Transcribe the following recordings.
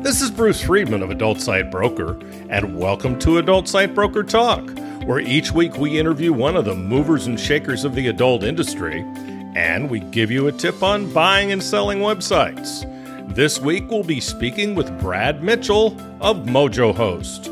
This is Bruce Friedman of Adult Site Broker, and welcome to Adult Site Broker Talk, where each week we interview one of the movers and shakers of the adult industry, and we give you a tip on buying and selling websites. This week we'll be speaking with Brad Mitchell of Mojo Host.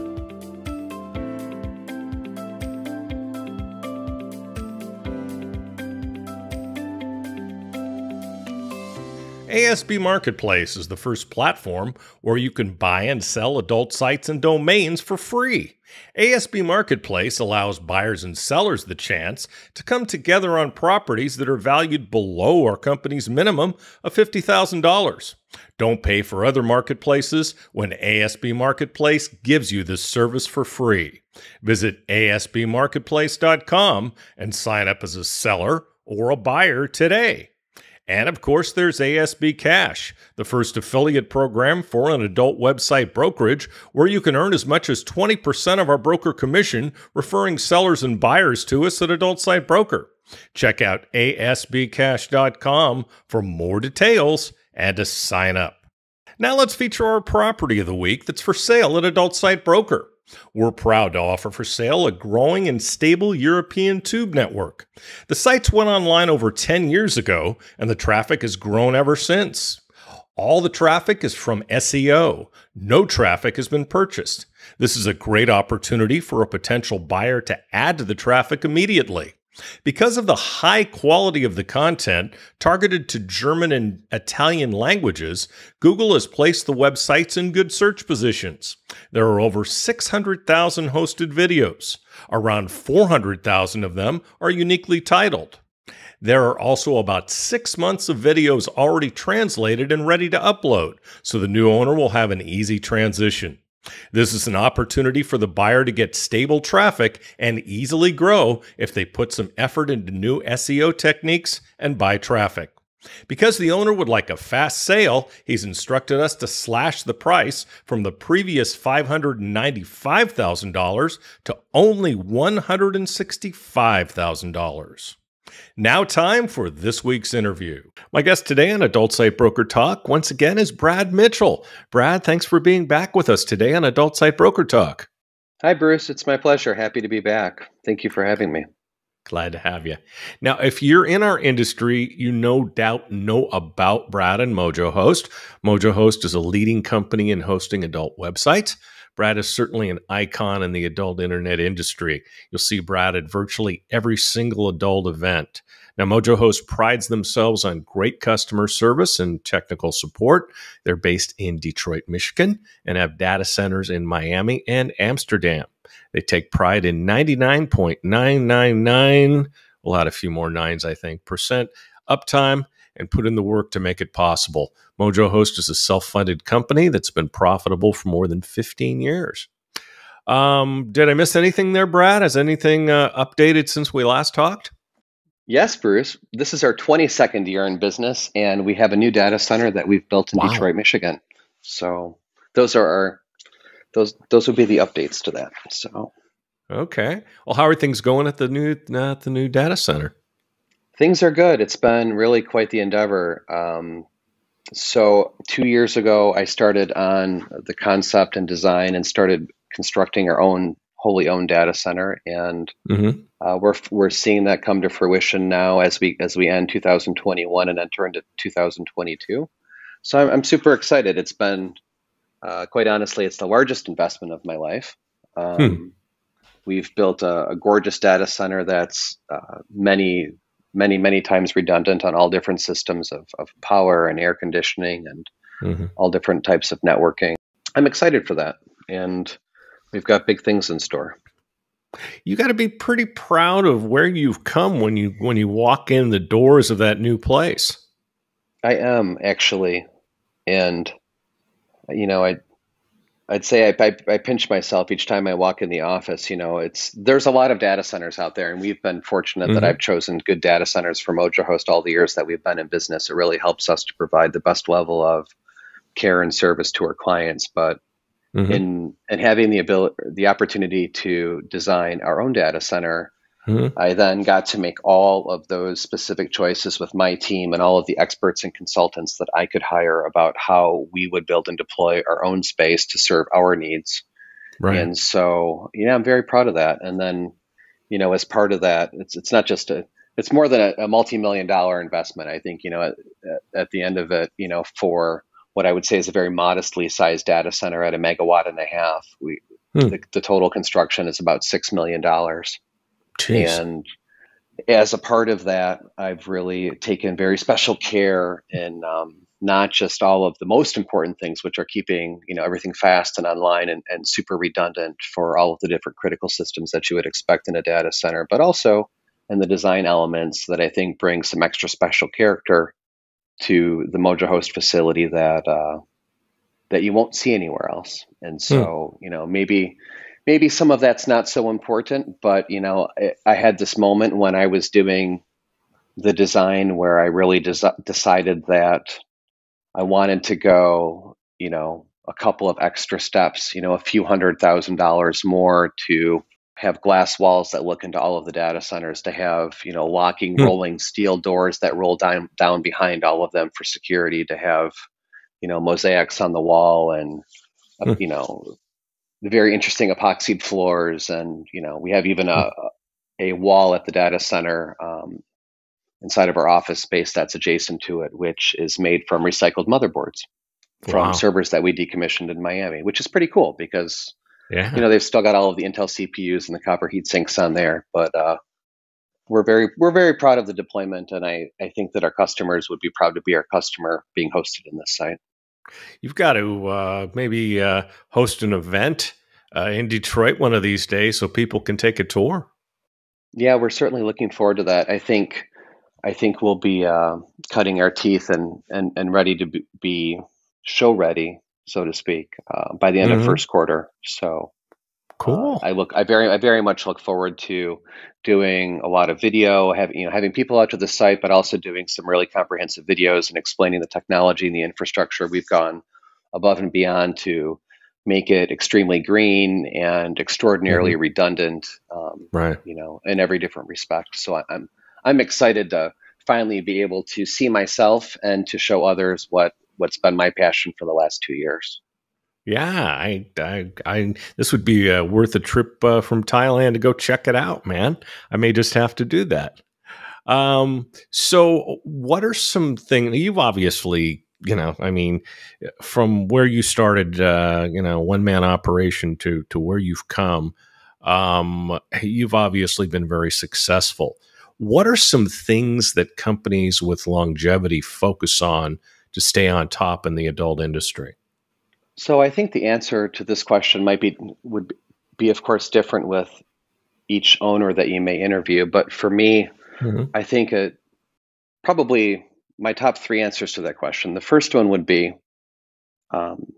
ASB Marketplace is the first platform where you can buy and sell adult sites and domains for free. ASB Marketplace allows buyers and sellers the chance to come together on properties that are valued below our company's minimum of $50,000. Don't pay for other marketplaces when ASB Marketplace gives you this service for free. Visit asbmarketplace.com and sign up as a seller or a buyer today. And of course, there's ASB Cash, the first affiliate program for an adult website brokerage where you can earn as much as 20% of our broker commission referring sellers and buyers to us at Adult Site Broker. Check out asbcash.com for more details and to sign up. Now let's feature our property of the week that's for sale at Adult Site Broker. We're proud to offer for sale a growing and stable European tube network. The sites went online over 10 years ago, and the traffic has grown ever since. All the traffic is from SEO. No traffic has been purchased. This is a great opportunity for a potential buyer to add to the traffic immediately. Because of the high quality of the content targeted to German and Italian languages, Google has placed the websites in good search positions. There are over 600,000 hosted videos. Around 400,000 of them are uniquely titled. There are also about 6 months of videos already translated and ready to upload, so the new owner will have an easy transition. This is an opportunity for the buyer to get stable traffic and easily grow if they put some effort into new SEO techniques and buy traffic. Because the owner would like a fast sale, he's instructed us to slash the price from the previous $595,000 to only $165,000. Now time for this week's interview. My guest today on Adult Site Broker Talk, once again, is Brad Mitchell. Brad, thanks for being back with us today on Adult Site Broker Talk. Hi, Bruce. It's my pleasure. Happy to be back. Thank you for having me. Glad to have you. Now, if you're in our industry, you no doubt know about Brad and Mojo Host. Mojo Host is a leading company in hosting adult websites. Brad is certainly an icon in the adult internet industry. You'll see Brad at virtually every single adult event. Now, Mojo Host prides themselves on great customer service and technical support. They're based in Detroit, Michigan, and have data centers in Miami and Amsterdam. They take pride in 99.999, we'll add a few more nines, I think, percent uptime, and put in the work to make it possible. Mojo Host is a self-funded company that's been profitable for more than 15 years. Did I miss anything there, Brad? Has anything updated since we last talked? Yes, Bruce. This is our 22nd year in business, and we have a new data center that we've built in Detroit, Michigan. So those are those would be the updates to that. So okay. Well, how are things going at the new data center? Things are good. It's been really quite the endeavor. So 2 years ago, I started on the concept and design and started constructing our own wholly owned data center, and we're seeing that come to fruition now as we end 2021 and enter into 2022. So I'm super excited. It's been quite honestly, it's the largest investment of my life. We've built a gorgeous data center that's many times redundant on all different systems of power and air conditioning and all different types of networking. I'm excited for that, and we've got big things in store. You got to be pretty proud of where you've come when you walk in the doors of that new place. I am, actually, and I'd say I pinch myself each time I walk in the office. There's a lot of data centers out there, and we've been fortunate that I've chosen good data centers for Mojo Host all the years that we've been in business. It really helps us to provide the best level of care and service to our clients. But in having the opportunity to design our own data center, Mhm. I then got to make all of those specific choices with my team and all of the experts and consultants that I could hire about how we would build and deploy our own space to serve our needs. Right. And so, yeah, I'm very proud of that. And then, as part of that, it's not just it's more than a multi-million dollar investment. I think, at the end of it, for what I would say is a very modestly sized data center at a megawatt and a half, Hmm. the total construction is about $6 million. Jeez. And as a part of that, I've really taken very special care in not just all of the most important things, which are keeping everything fast and online and super redundant for all of the different critical systems that you would expect in a data center, but also in the design elements that I think bring some extra special character to the Mojo Host facility that you won't see anywhere else. And Hmm. so, maybe some of that's not so important, but I had this moment when I was doing the design where I really decided that I wanted to go, a couple of extra steps, a few $100,000 more to have glass walls that look into all of the data centers, to have, locking Hmm. rolling steel doors that roll down behind all of them for security, to have, mosaics on the wall and, Hmm. very interesting epoxied floors. And, we have even Hmm. a wall at the data center inside of our office space that's adjacent to it, which is made from recycled motherboards from Wow. servers that we decommissioned in Miami, which is pretty cool because, Yeah. they've still got all of the Intel CPUs and the copper heat sinks on there. But we're very proud of the deployment. And I think that our customers would be proud to be our customer being hosted in this site. You've got to maybe host an event in Detroit one of these days so people can take a tour. Yeah, we're certainly looking forward to that. I think we'll be cutting our teeth and ready to be show ready, so to speak, by the end of Hmm. first quarter. So Cool. I very much look forward to doing a lot of video, having people out to the site, but also doing some really comprehensive videos and explaining the technology and the infrastructure. We've gone above and beyond to make it extremely green and extraordinarily Hmm. redundant, Right. in every different respect. So I'm excited to finally be able to see myself and to show others what's been my passion for the last 2 years. Yeah, this would be worth a trip from Thailand to go check it out, man. I may just have to do that. So what are some things you've obviously, I mean, from where you started, one man operation to where you've come, you've obviously been very successful. What are some things that companies with longevity focus on to stay on top in the adult industry? So I think the answer to this question would be, of course, different with each owner that you may interview. But for me, Hmm. I think probably my top three answers to that question. The first one would be, um,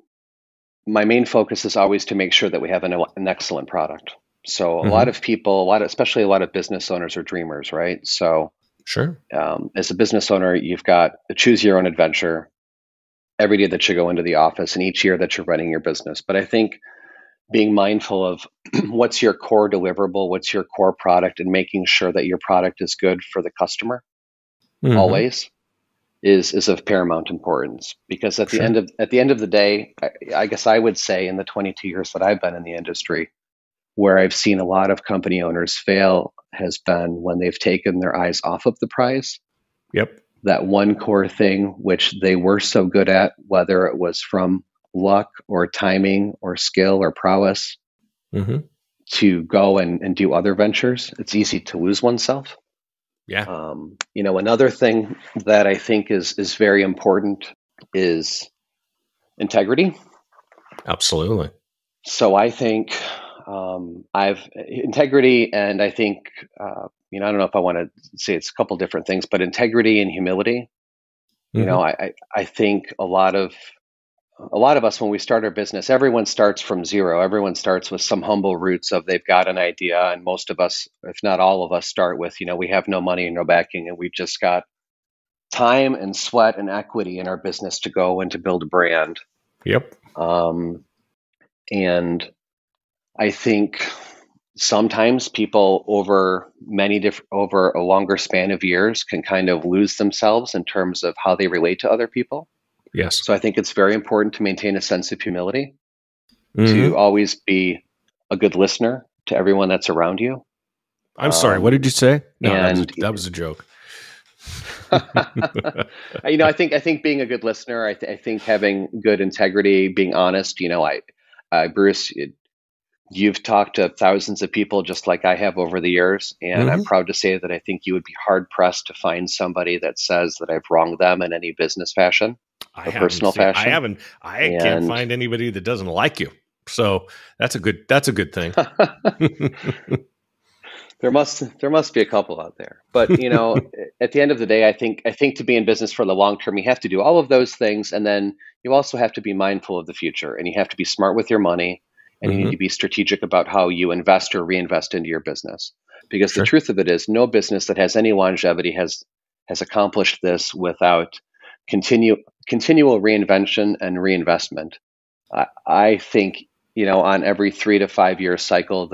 my main focus is always to make sure that we have an excellent product. So a lot Hmm. of people, especially a lot of business owners are dreamers, right? So Sure. as a business owner, you've got to choose your own adventure every day that you go into the office and each year that you're running your business. But I think being mindful of what's your core deliverable, what's your core product, and making sure that your product is good for the customer Hmm. always is of paramount importance. Because at the Sure. end of at the end of the day, I guess I would say in the 22 years that I've been in the industry, where I've seen a lot of company owners fail has been when they've taken their eyes off of the prize. Yep. That one core thing which they were so good at, whether it was from luck or timing or skill or prowess, Hmm. to go and do other ventures, it's easy to lose oneself. Yeah. Another thing that I think is very important is integrity. Absolutely. So I think I've integrity, and I think I don't know if I want to say it's a couple different things, but integrity and humility. Hmm. I think a lot of us, when we start our business, everyone starts from zero. Everyone starts with some humble roots of they've got an idea. And most of us, if not all of us, start with, we have no money and no backing, and we've just got time and sweat and equity in our business to go and to build a brand. Yep. Um, and I think sometimes people over a longer span of years can kind of lose themselves in terms of how they relate to other people. Yes. So I think it's very important to maintain a sense of humility, to Hmm. always be a good listener to everyone that's around you. I'm sorry. What did you say? No, And that was a joke. I think being a good listener, I think having good integrity, being honest. Bruce, you've talked to thousands of people just like I have over the years, and I'm Hmm. proud to say that I think you would be hard pressed to find somebody that says that I've wronged them in any business fashion I or haven't personal seen. fashion. I can't And find anybody that doesn't like you. So that's a good thing. there must be a couple out there. But at the end of the day, I think to be in business for the long term, you have to do all of those things, and then you also have to be mindful of the future, and you have to be smart with your money, and you need to Hmm. be strategic about how you invest or reinvest into your business. Because the Sure. truth of it is, no business that has any longevity has accomplished this without continual reinvention and reinvestment. I think on every 3 to 5 year cycle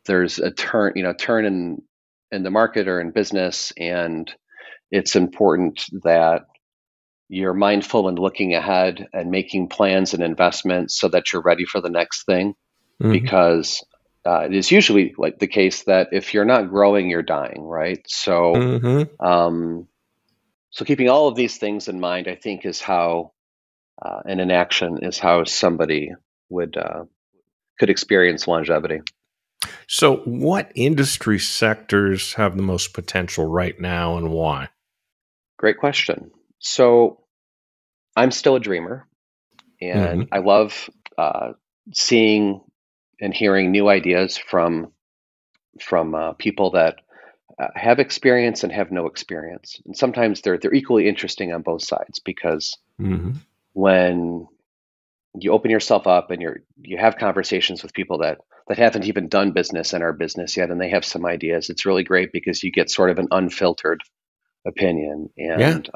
there's a turn in the market or in business, and it's important that you're mindful and looking ahead and making plans and investments so that you're ready for the next thing. Hmm. Because it is usually like the case that if you're not growing, you're dying, right? So, Hmm. um, so keeping all of these things in mind, I think, is how and in action is how somebody would could experience longevity. So, what industry sectors have the most potential right now, and why? Great question. So I'm still a dreamer, and Hmm. I love uh, seeing and hearing new ideas from people that have experience and have no experience. And sometimes they're equally interesting on both sides, because Hmm. when you open yourself up and you have conversations with people that haven't even done business in our business yet, and they have some ideas, it's really great because you get sort of an unfiltered opinion. Yeah. And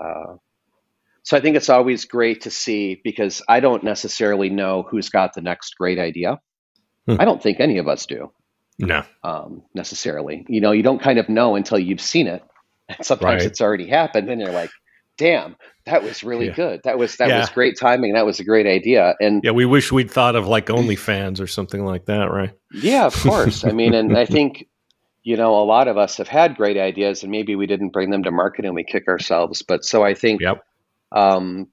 so I think it's always great to see, because I don't necessarily know who's got the next great idea. I Hmm. don't think any of us do, No. necessarily. You don't kind of know until you've seen it. And sometimes Right. it's already happened, and you're like, "Damn, that was really Yeah. good. That was Yeah. great timing. That was a great idea." And Yeah. We wish we'd thought of like OnlyFans or something like that, right? yeah, of course. I mean, and I think a lot of us have had great ideas, and maybe we didn't bring them to market, and we kick ourselves. But so I think Yep. um,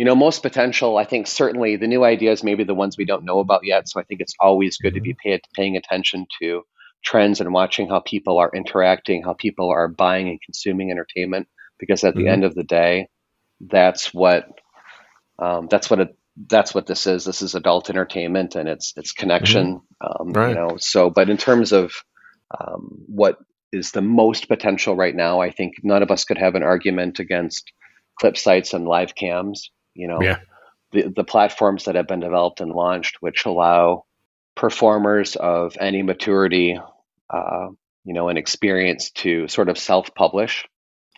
most potential, I think certainly the new ideas, maybe the ones we don't know about yet. So I think it's always good to be Hmm. paying attention to trends and watching how people are interacting, how people are buying and consuming entertainment, because at the Hmm. end of the day, that's what that's what it that's what this is. This is adult entertainment, and it's Hmm. connection. Right. So, but in terms of what is the most potential right now, I think none of us could have an argument against clip sites and live cams. Yeah. The platforms that have been developed and launched, which allow performers of any maturity, uh, and experience to sort of self-publish,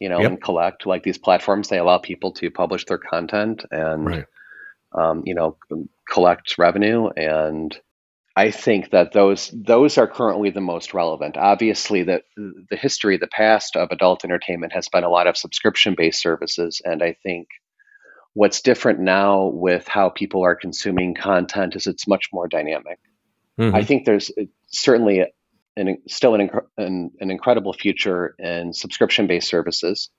and Yep. collect. Like these platforms, they allow people to publish their content and Right. um, you know, collect revenue. And I think that those are currently the most relevant. Obviously, the history, the past of adult entertainment has been a lot of subscription-based services, and I think what's different now with how people are consuming content is it's much more dynamic. I Hmm. think there's certainly still an incredible future in subscription-based services.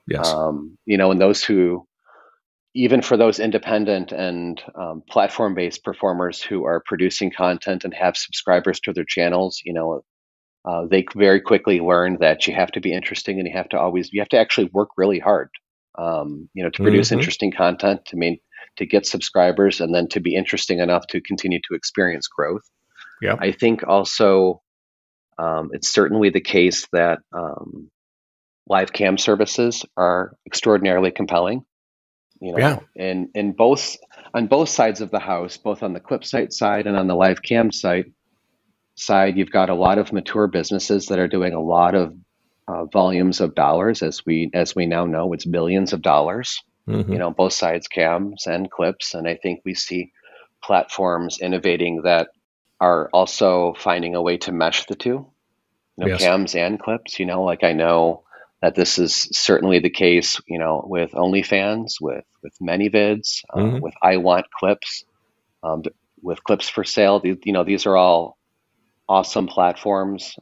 Yes. And those who, even for those independent and platform-based performers who are producing content and have subscribers to their channels, they very quickly learn that you have to be interesting, and you have to actually work really hard, to produce Hmm. interesting content, to get subscribers, and then to be interesting enough to continue to experience growth. Yep. I think also it's certainly the case that live cam services are extraordinarily compelling. Yeah. And in both on both sides of the house, both on the clip site side and on the live cam side, you've got a lot of mature businesses that are doing a lot of volumes of dollars. As we now know, it's billions of dollars. Hmm. Both sides, cams and clips, and I think we see platforms innovating that are also finding a way to mesh the two, Yes. cams and clips. Like I know that this is certainly the case, with OnlyFans, with ManyVids, Hmm. with I Want Clips, um, with Clips for Sale. These are all awesome platforms.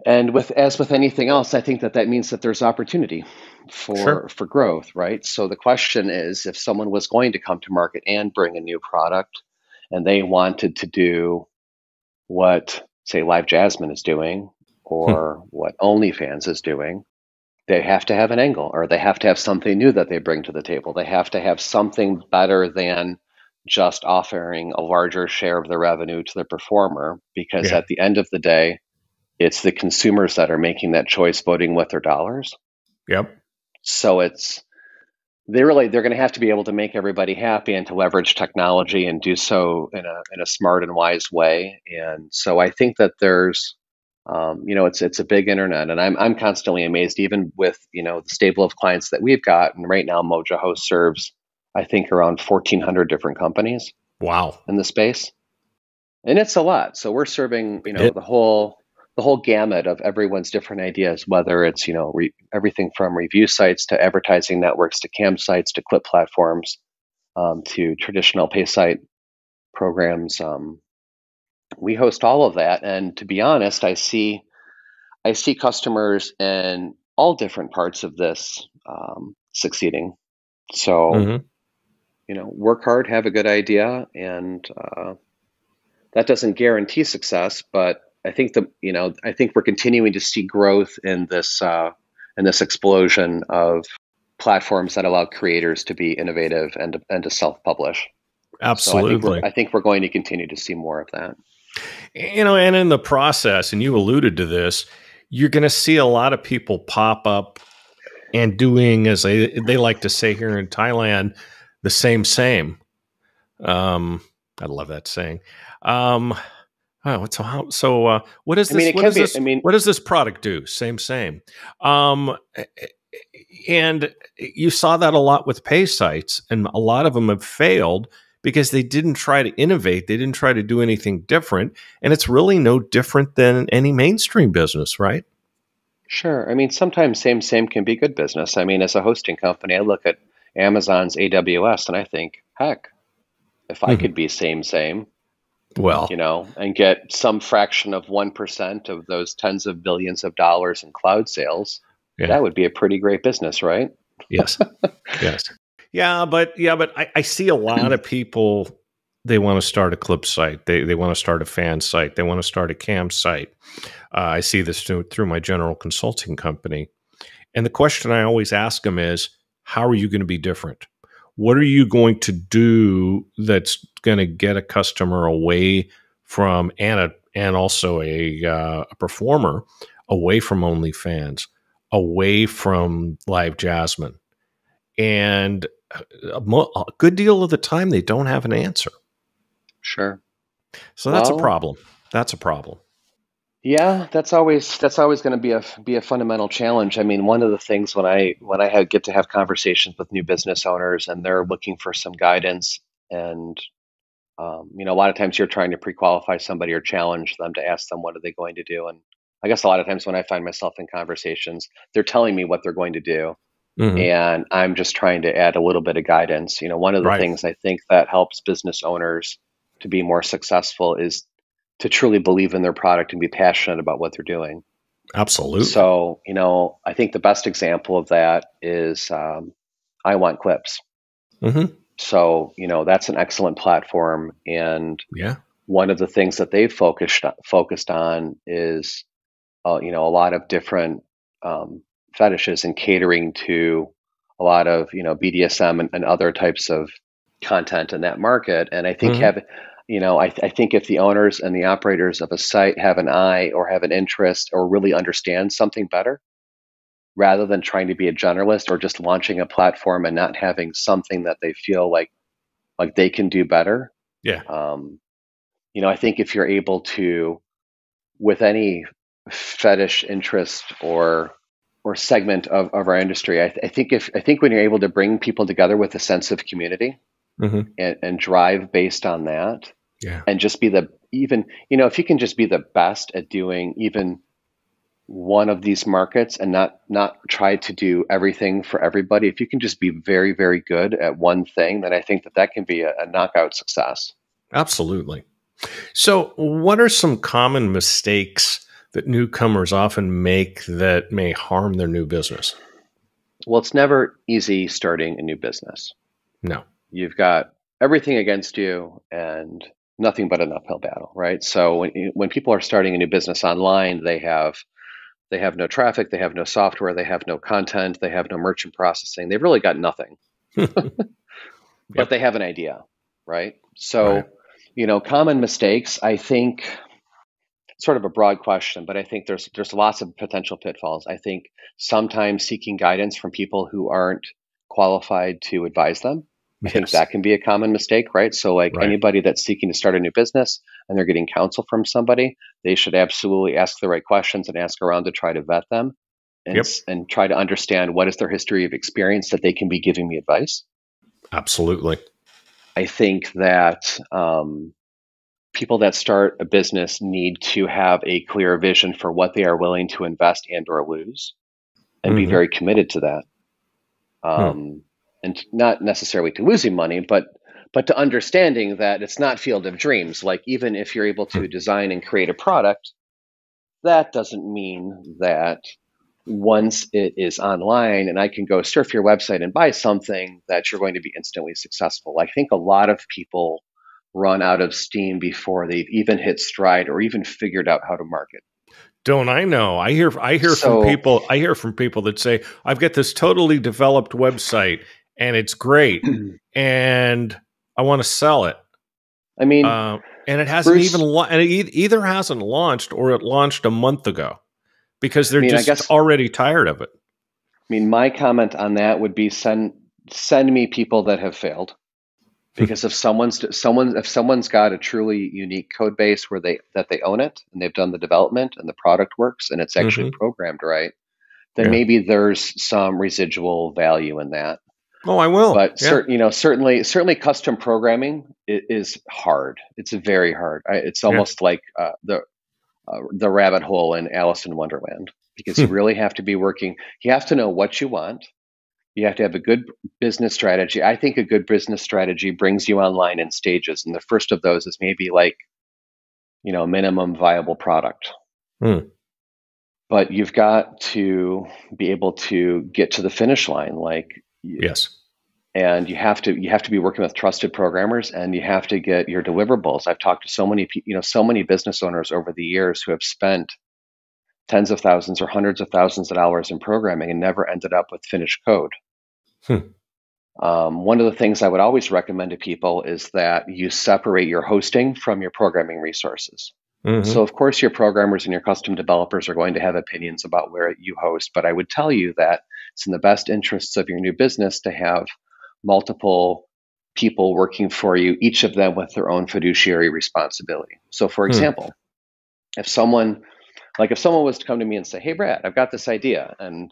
And as with anything else, I think that means that there's opportunity Sure. for growth, right? So the question is, if someone was going to come to market and bring a new product, and they wanted to do what, say, Live Jasmine is doing, Hmm. or what OnlyFans is doing, they have to have an angle, or they have to have something new that they bring to the table. They have to have something better than just offering a larger share of the revenue to the performer, because Yeah. at the end of the day, it's the consumers that are making that choice, voting with their dollars. Yep. So they're going to have to be able to make everybody happy and to leverage technology and do so in a smart and wise way. And so I think that there's it's a big internet, and I'm constantly amazed, even with the stable of clients that we've got. And right now, Mojo Host serves, I think, around 1,400 different companies Wow. in the space, and it's a lot. So we're serving It. the whole gamut of everyone's different ideas, whether it's everything from review sites to advertising networks to campsites to clip platforms, to traditional pay site programs. We host all of that, and to be honest, I see customers in all different parts of this, succeeding. So, Hmm. work hard, have a good idea, and that doesn't guarantee success. But I think we're continuing to see growth in this explosion of platforms that allow creators to be innovative and to self-publish. So Absolutely. I think we're going to continue to see more of that. And in the process, and you alluded to this, you're going to see a lot of people pop up and doing, as they like to say here in Thailand, the same. Um, I love that saying. Um, oh, what is I mean, this? it can be. I mean, What does this product do? Same. Um, and you saw that a lot with pay sites, and a lot of them have failed because they didn't try to innovate. They didn't try to do anything different. And it's really no different than any mainstream business, right? sure. I mean, sometimes same can be good business. I mean, as a hosting company, I look at Amazon's AWS and I think, heck, if I Hmm. could be same, Well, and get some fraction of 1% of those tens of billions of dollars in cloud sales, yeah. that would be a pretty great business, right? Yes. Yes. Yeah, but I see a lot of people. They want to start a clip site. They want to start a fan site. They want to start a cam site. I see this through my general consulting company. And the question I always ask them is, how are you going to be different? What are you going to do that's going to get a customer away from and also a performer away from OnlyFans, away from Live Jasmine? And a good deal of the time, they don't have an answer. Sure. So that's a Well, problem. That's a problem. yeah, that's always going to be a fundamental challenge. I mean, one of the things when I get to have conversations with new business owners and they're looking for some guidance, and a lot of times you're trying to pre-qualify somebody or challenge them to ask them what are they going to do. And I guess a lot of times when I find myself in conversations, they're telling me what they're going to do, Hmm. and I'm just trying to add a little bit of guidance. One of the Right. things I think that helps business owners to be more successful is to truly believe in their product and be passionate about what they're doing. Absolutely. So, I think the best example of that is, I Want Clips. Hmm. So, that's an excellent platform. And Yeah. one of the things that they've focused on is, a lot of different, fetishes and catering to a lot of, BDSM and other types of content in that market. And I think Hmm. I think if the owners and the operators of a site have an eye or have an interest or really understand something better, rather than trying to be a generalist or just launching a platform and not having something that they feel like they can do better. Yeah. Um, I think if you're able to, with any fetish interest or segment of our industry, I think when you're able to bring people together with a sense of community Hmm. and drive based on that, Yeah. and just be the even, if you can just be the best at doing even one of these markets and not try to do everything for everybody. If you can just be very, very good at one thing, then I think that can be a knockout success. Absolutely. So, what are some common mistakes that newcomers often make that may harm their new business? Well, it's never easy starting a new business. No. You've got everything against you and nothing but an uphill battle, right? So when people are starting a new business online, they have no traffic, they have no software, they have no content, they have no merchant processing. They've really got nothing, but Yep. they have an idea, right? Right. So, common mistakes, I think, sort of a broad question, but I think there's lots of potential pitfalls. I think sometimes seeking guidance from people who aren't qualified to advise them. I think Yes. that can be a common mistake, right? So like Right. anybody that's seeking to start a new business and they're getting counsel from somebody, they should absolutely ask the right questions and ask around to try to vet them and Yep. and try to understand what is their history of experience that they can be giving me advice. Absolutely. I think that people that start a business need to have a clear vision for what they are willing to invest and or lose and be Hmm. very committed to that, Hmm. and not necessarily to losing money, but to understanding that it's not field of dreams. Like even if you're able Hmm. to design and create a product, that doesn't mean that once it is online and I can go surf your website and buy something that you're going to be instantly successful. I think a lot of people run out of steam before they've even hit stride or even figured out how to market. Don't I know? I hear from So, people. I hear from people that say, "I've got this totally developed website, and it's great, and I want to sell it." I mean, And it hasn't even Bruce, and it either hasn't launched or it launched a month ago because I they're mean, I just guess, already tired of it. my comment on that would be send me people that have failed. Because if someone's got a truly unique code base where they own it and they've done the development and the product works and it's actually Hmm. programmed right, then Yeah. maybe there's some residual value in that. Oh, I will. But Yeah. certainly custom programming is hard. It's very hard. It's Yeah. almost like the rabbit hole in Alice in Wonderland, because you really have to be working. You have to know what you want. You have to have a good business strategy. I think a good business strategy brings you online in stages, and the first of those is maybe like minimum viable product. Hmm. But you've got to be able to get to the finish line, Yes. and you have to be working with trusted programmers, and you have to get your deliverables. I've talked to so many business owners over the years who have spent tens of thousands or hundreds of thousands of dollars in programming and never ended up with finished code. Hmm. One of the things I would always recommend to people is that you separate your hosting from your programming resources. So, Hmm. of course, your programmers and your custom developers are going to have opinions about where you host, but I would tell you that it's in the best interests of your new business to have multiple people working for you, each of them with their own fiduciary responsibility. So, for Hmm. example, if someone was to come to me and say, "Hey, Brad, I've got this idea, and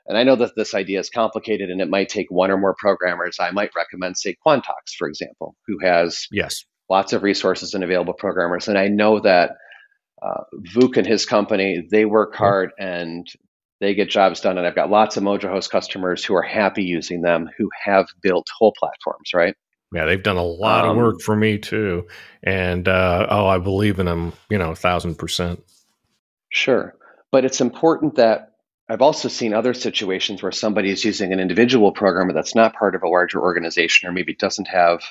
I know that this idea is complicated and it might take one or more programmers," I might recommend, say, Quantox, for example, who has Yes. lots of resources and available programmers. And I know that Vuk and his company, they work Yeah. hard and they get jobs done. And I've got lots of MojoHost customers who are happy using them, who have built whole platforms, right? Yeah. They've done a lot of work Um, for me too, and I believe in them. 1,000%. sure. But it's important that I've also seen other situations where somebody is using an individual programmer that's not part of a larger organization or maybe doesn't have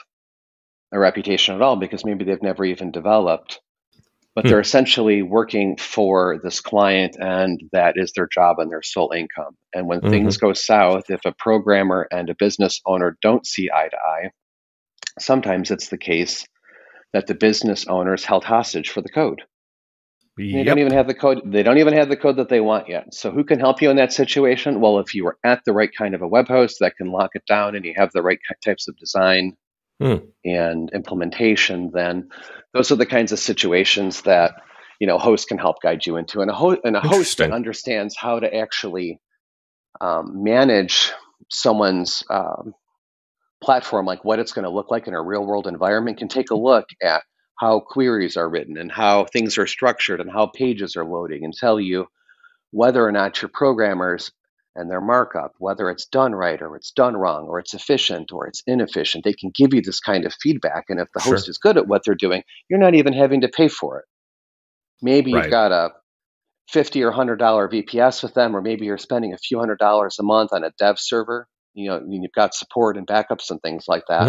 a reputation at all because maybe they've never even developed, but they're Hmm. essentially working for this client and that is their job and their sole income. And when things Hmm. go south, if a programmer and a business owner don't see eye to eye, sometimes it's the case that the business owner is held hostage for the code. They don't even Yep. have the code. They don't even have the code that they want yet. So who can help you in that situation? Well, if you are at the right kind of a web host that can lock it down and you have the right types of design Hmm. and implementation, then those are the kinds of situations that host can help guide you into. And a host that Interesting. understands how to actually manage someone's platform, like what it's going to look like in a real world environment, can take a look at how queries are written and how things are structured and how pages are loading, and tell you whether or not your programmers and their markup, whether it's done right or it's done wrong or it's efficient or it's inefficient. They can give you this kind of feedback. And if the host Sure. is good at what they're doing, you're not even having to pay for it. Maybe you've Right. got a $50 or $100 VPS with them, or maybe you're spending a few $100s a month on a dev server. You've got support and backups and things like that.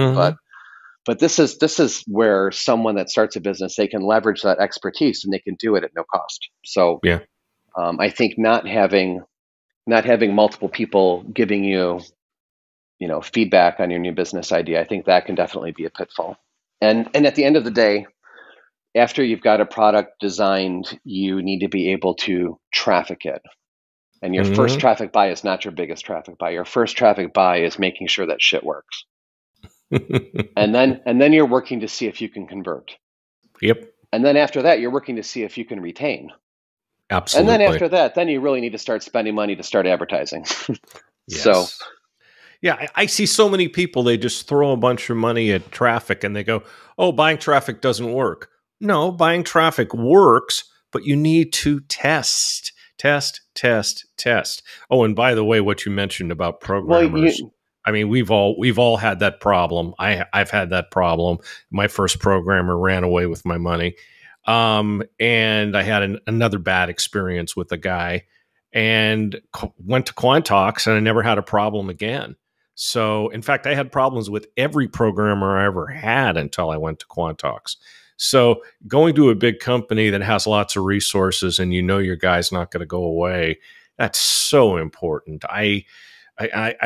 But Hmm. this is where someone that starts a business, they can leverage that expertise and they can do it at no cost. So Yeah. I think not having multiple people giving you feedback on your new business idea, I think that can definitely be a pitfall. And at the end of the day, after you've got a product designed, you need to be able to traffic it. And your first Hmm. traffic buy is not your biggest traffic buy. Your first traffic buy is making sure that shit works. And then you're working to see if you can convert. Yep. And then after that, you're working to see if you can retain. And then Absolutely. after that, then you really need to start spending money to start advertising. So Yes. Yeah, I see so many people, they just throw a bunch of money at traffic and they go, oh, buying traffic doesn't work. No, buying traffic works, but you need to test, test, test, test. Oh, and by the way, what you mentioned about well, programmers, I mean, we've all had that problem. I've had that problem. My first programmer ran away with my money. And I had another bad experience with a guy and went to Quantox and I never had a problem again. So, in fact, I had problems with every programmer I ever had until I went to Quantox. So, going to a big company that has lots of resources and your guy's not going to go away, that's so important. I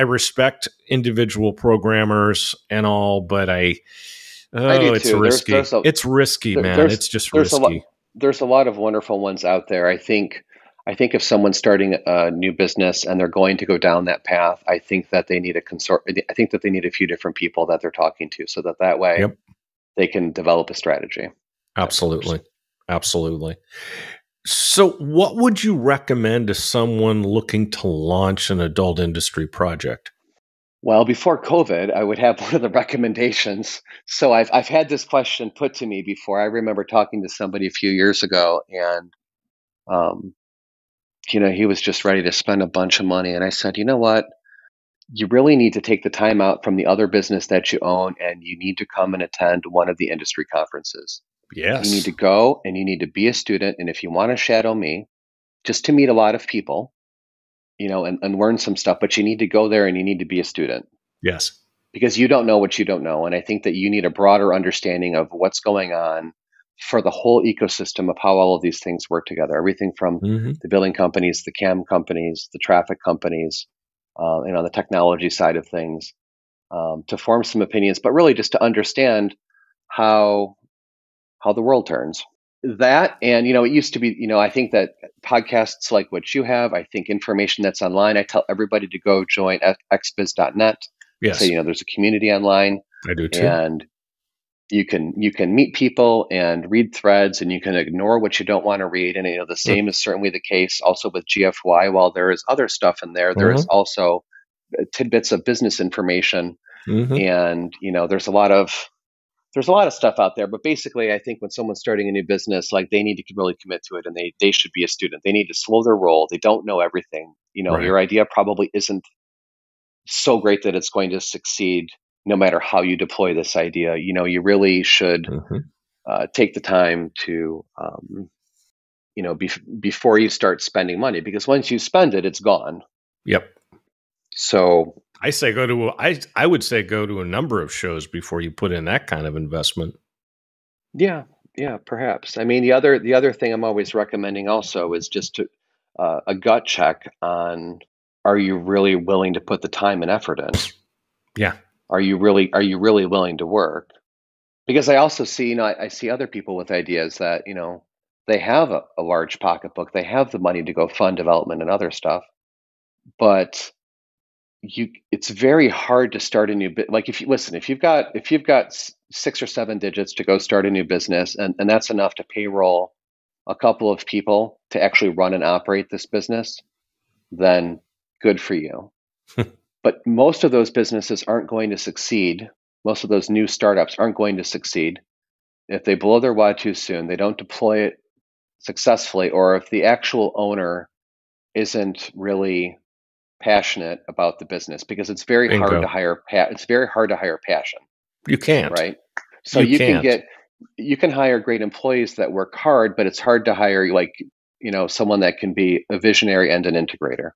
respect individual programmers and all, but I do it's too. risky. It's risky, man. There's It's just there's a lot risky. there's a lot of wonderful ones out there. I think if someone's starting a new business and they're going to go down that path, I think that they need a consort. I think that they need a few different people that they're talking to, so that way Yep, they can develop a strategy that works. absolutely. Absolutely. So, what would you recommend to someone looking to launch an adult industry project? Well, before COVID, I would have one of the recommendations. So I've had this question put to me before. I remember talking to somebody a few years ago, and um, he was just ready to spend a bunch of money, and I said, you know what? You really need to take the time out from the other business that you own, and you need to come and attend one of the industry conferences. You need Yes. to go and you need to be a student. And if you want to shadow me, just to meet a lot of people, and learn some stuff, but you need to go there and you need to be a student Yes. because you don't know what you don't know. And I think that you need a broader understanding of what's going on for the whole ecosystem of how all of these things work together. Everything from Hmm. the billing companies, the CAM companies, the traffic companies, the technology side of things, to form some opinions, but really just to understand how the world turns. That, and it used to be, I think that podcasts like what you have, I think information that's online, I tell everybody to go join xbiz.net. So Yes, there's a community online, I do too. and you can meet people and read threads, and you can ignore what you don't want to read. And the same is certainly the case also with GFY. While there is other stuff in there, there is Hmm. also tidbits of business information. Hmm. And there's a lot of stuff out there, but basically I think when someone's starting a new business, like, they need to really commit to it, and they should be a student. They need to slow their roll. They don't know everything. Right. Your idea probably isn't so great that it's going to succeed no matter how you deploy this idea. You really should Hmm. take the time to before you start spending money, because once you spend it, it's gone. Yep. So I would say go to a number of shows before you put in that kind of investment. yeah, yeah, perhaps. I mean, the other thing I'm always recommending also is just a gut check on, are you really willing to put the time and effort in? Yeah. Are you really willing to work? Because I also see, I see other people with ideas that, they have a large pocketbook, they have the money to go fund development and other stuff, but it's very hard to start a new bit. Like, if you've got 6 or 7 digits to go start a new business, and that's enough to payroll a couple of people to actually run and operate this business, then good for you. But most of those businesses aren't going to succeed. Most of those new startups aren't going to succeed if they blow their wad too soon, they don't deploy it successfully, or if the actual owner isn't really passionate about the business, because it's very hard to Bingo. hire it's very hard to hire passion, You can't. right? So You can't. you can hire great employees that work hard, but it's hard to hire, like, someone that can be a visionary and an integrator,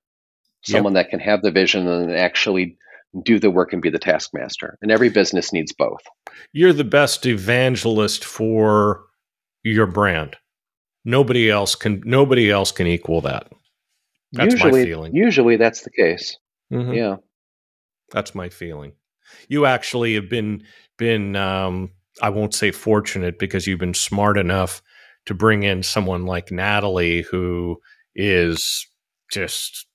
someone Yep. that can have the vision and actually do the work and be the taskmaster. And every business needs both. You're the best evangelist for your brand. Nobody else can equal that. That's my feeling. Usually that's the case. Hmm. Yeah. That's my feeling. You actually have been I won't say fortunate, because you've been smart enough to bring in someone like Natalie, who is just,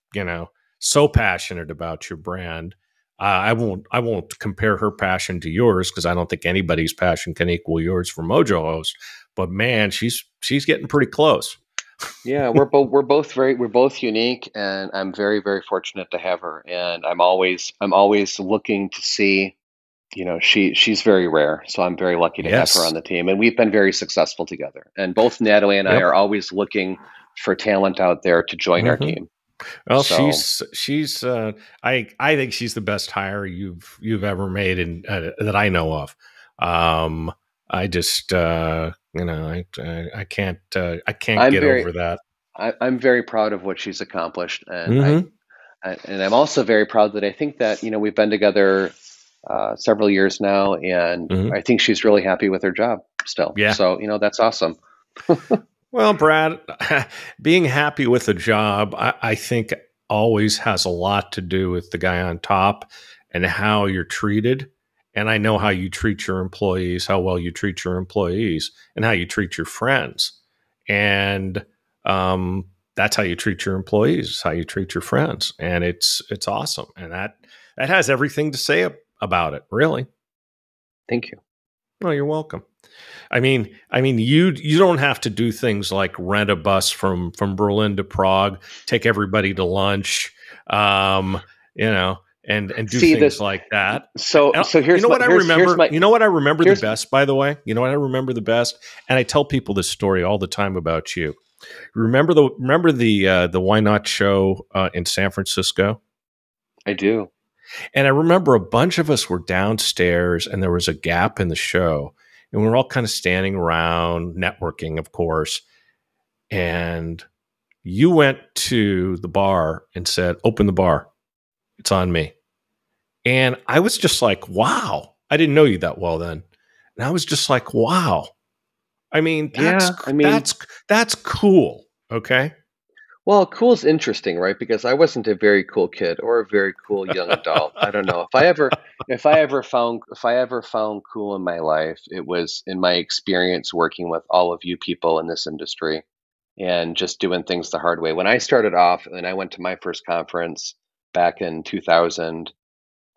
so passionate about your brand. I won't compare her passion to yours, because I don't think anybody's passion can equal yours for Mojo Host. But man, she's getting pretty close. Yeah, we're both unique, and I'm very, very fortunate to have her. And I'm always looking to see, she's very rare, so I'm very lucky to have her Yes. on the team, and we've been very successful together. And both Natalie and I Yep. are always looking for talent out there to join our Hmm. team. Well, So she's I think she's the best hire you've ever made, and that I know of. I just I can't I'm get very over that. I'm very proud of what she's accomplished, and Hmm. and I'm also very proud that I think that, we've been together several years now, and Hmm. I think she's really happy with her job still. Yeah. So, that's awesome. Well, Brad, being happy with a job, I think, always has a lot to do with the guy on top and how you're treated. And I know how you treat your employees, how well you treat your employees, and how you treat your friends. And that's how you treat your employees, how you treat your friends, and it's awesome. And that has everything to say about it, really. Thank you. Well, you're welcome. I mean, you don't have to do things like rent a bus from Berlin to Prague, take everybody to lunch, um, and do See things that. like that. So You here's know my what I here's remember? my You know what I remember the here's best, by the way? You know what I remember the best? And I tell people this story all the time about you. Remember the Why Not show in San Francisco? I do. And I remember a bunch of us were downstairs, and there was a gap in the show, and we were all kind of standing around networking, of course. And you went to the bar and said, "Open the bar. It's on me." And I was just like, wow. I didn't know you that well then. And I was just like, wow. I mean, Yeah, I mean, that's cool. Okay. well, cool's interesting, right? Because I wasn't a very cool kid or a very cool young adult. I don't know if I ever found cool in my life, it was in my experience working with all of you people in this industry and just doing things the hard way. When I started off and I went to my first conference back in 2000,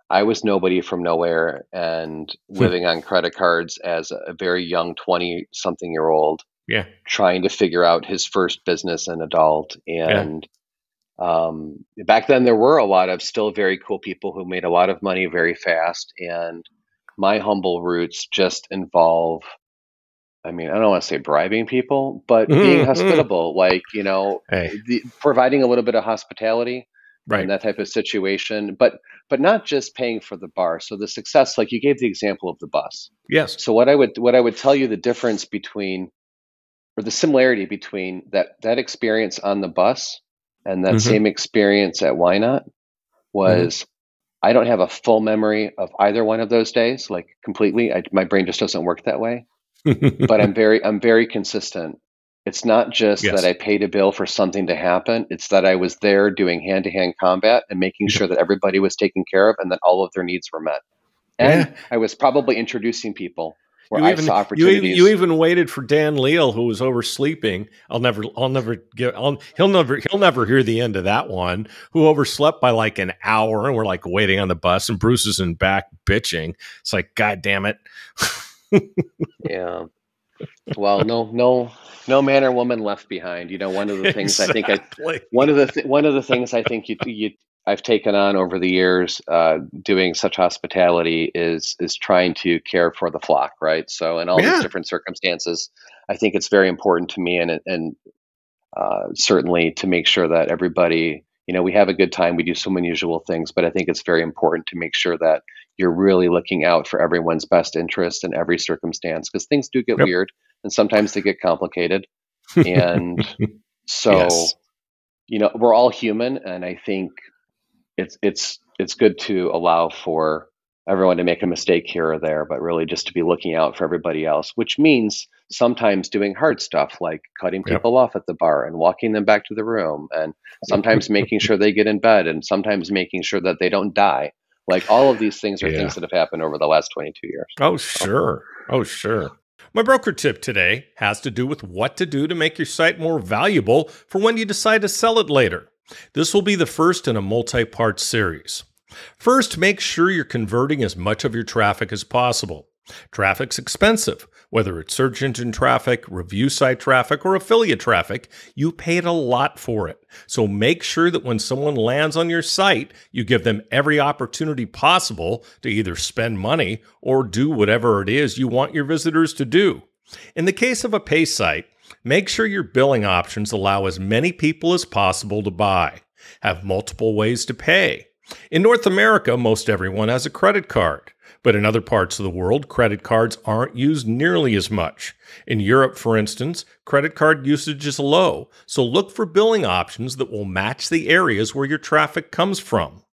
I was nobody from nowhere and living on credit cards as a very young 20 something year old, Yeah. trying to figure out his first business and adult. Yeah. And back then, there were a lot of still very cool people who made a lot of money very fast. And my humble roots just involve, I mean, I don't want to say bribing people, but being hospitable, like, Hey, providing a little bit of hospitality and right. that type of situation, but not just paying for the bar. So the success, like you gave the example of the bus. Yes. So what I would tell you, the difference between, or the similarity between that experience on the bus and that Hmm. same experience at Why Not Hmm. was, I don't have a full memory of either one of those days, like completely. My brain just doesn't work that way. But I'm very consistent. It's not just that Yes. I paid a bill for something to happen. It's that I was there doing hand to hand combat and making Yep. sure that everybody was taken care of and that all of their needs were met. And Yeah. I was probably introducing people where You I even saw you opportunities. even waited for Dan Leal, who was oversleeping. He'll never hear the end of that one. Who overslept by like an hour, and we're like waiting on the bus, and Bruce is in back bitching. It's like, God damn it. Yeah. Well, no man or woman left behind. One of the things I think Exactly. one of the things I think I've taken on over the years, doing such hospitality is trying to care for the flock, right? So in all these Yeah. different circumstances, I think it's very important to me, and certainly to make sure that everybody, we have a good time. We do some unusual things, but I think it's very important to make sure that you're really looking out for everyone's best interest in every circumstance, because things do get Yep. weird and sometimes they get complicated. And Yes. so, we're all human, and I think it's good to allow for everyone to make a mistake here or there, but really just to be looking out for everybody else, which means sometimes doing hard stuff like cutting Yep. people off at the bar and walking them back to the room, and sometimes making sure they get in bed, and sometimes making sure that they don't die. Like, all of these things are Yeah. things that have happened over the last 22 years. Oh, sure. Oh, sure. My broker tip today has to do with what to do to make your site more valuable for when you decide to sell it later. This will be the first in a multi-part series. First, make sure you're converting as much of your traffic as possible. Traffic's expensive. Whether it's search engine traffic, review site traffic, or affiliate traffic, you paid a lot for it. So make sure that when someone lands on your site, you give them every opportunity possible to either spend money or do whatever it is you want your visitors to do. In the case of a pay site, make sure your billing options allow as many people as possible to buy. Have multiple ways to pay. In North America, most everyone has a credit card. But in other parts of the world, credit cards aren't used nearly as much. In Europe, for instance, credit card usage is low, so look for billing options that will match the areas where your traffic comes from.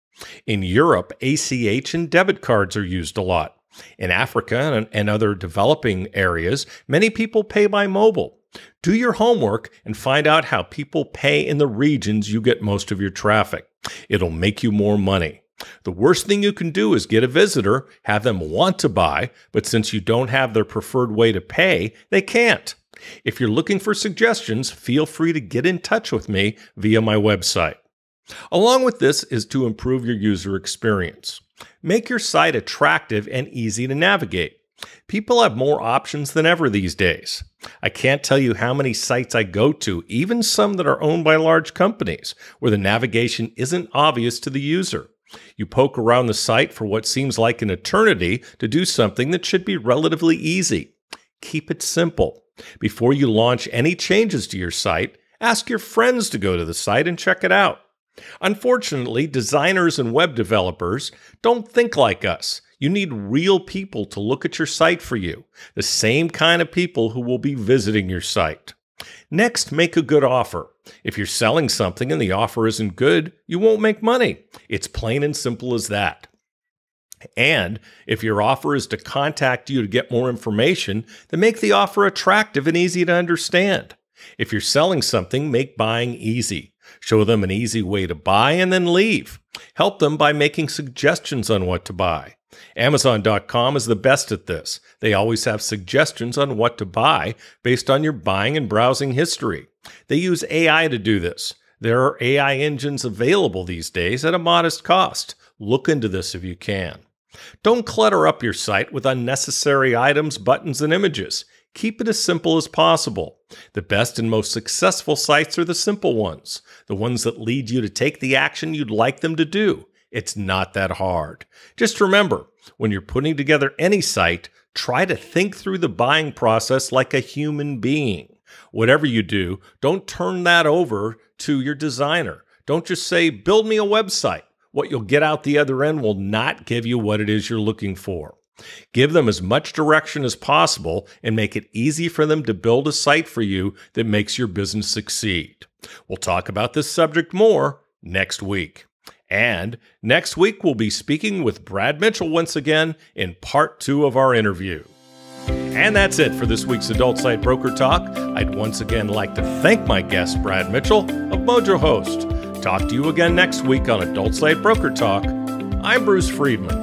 In Europe, ACH and debit cards are used a lot. In Africa and other developing areas, many people pay by mobile. Do your homework and find out how people pay in the regions you get most of your traffic. It'll make you more money. The worst thing you can do is get a visitor, have them want to buy, but since you don't have their preferred way to pay, they can't. If you're looking for suggestions, feel free to get in touch with me via my website. Along with this is to improve your user experience. Make your site attractive and easy to navigate. People have more options than ever these days. I can't tell you how many sites I go to, even some that are owned by large companies, where the navigation isn't obvious to the user. You poke around the site for what seems like an eternity to do something that should be relatively easy. Keep it simple. Before you launch any changes to your site, ask your friends to go to the site and check it out. Unfortunately, designers and web developers don't think like us. You need real people to look at your site for you, the same kind of people who will be visiting your site. Next, make a good offer. If you're selling something and the offer isn't good, you won't make money. It's plain and simple as that. And if your offer is to contact you to get more information, then make the offer attractive and easy to understand. If you're selling something, make buying easy. Show them an easy way to buy and then leave. Help them by making suggestions on what to buy. Amazon.com is the best at this. They always have suggestions on what to buy based on your buying and browsing history. They use AI to do this. There are AI engines available these days at a modest cost. Look into this if you can. Don't clutter up your site with unnecessary items, buttons, and images. Keep it as simple as possible. The best and most successful sites are the simple ones, the ones that lead you to take the action you'd like them to do. It's not that hard. Just remember, when you're putting together any site, try to think through the buying process like a human being. Whatever you do, don't turn that over to your designer. Don't just say, build me a website. What you'll get out the other end will not give you what it is you're looking for. Give them as much direction as possible and make it easy for them to build a site for you that makes your business succeed. We'll talk about this subject more next week. And next week, we'll be speaking with Brad Mitchell once again in part 2 of our interview. And that's it for this week's Adult Site Broker Talk. I'd once again like to thank my guest, Brad Mitchell of Mojo Host. Talk to you again next week on Adult Site Broker Talk. I'm Bruce Friedman.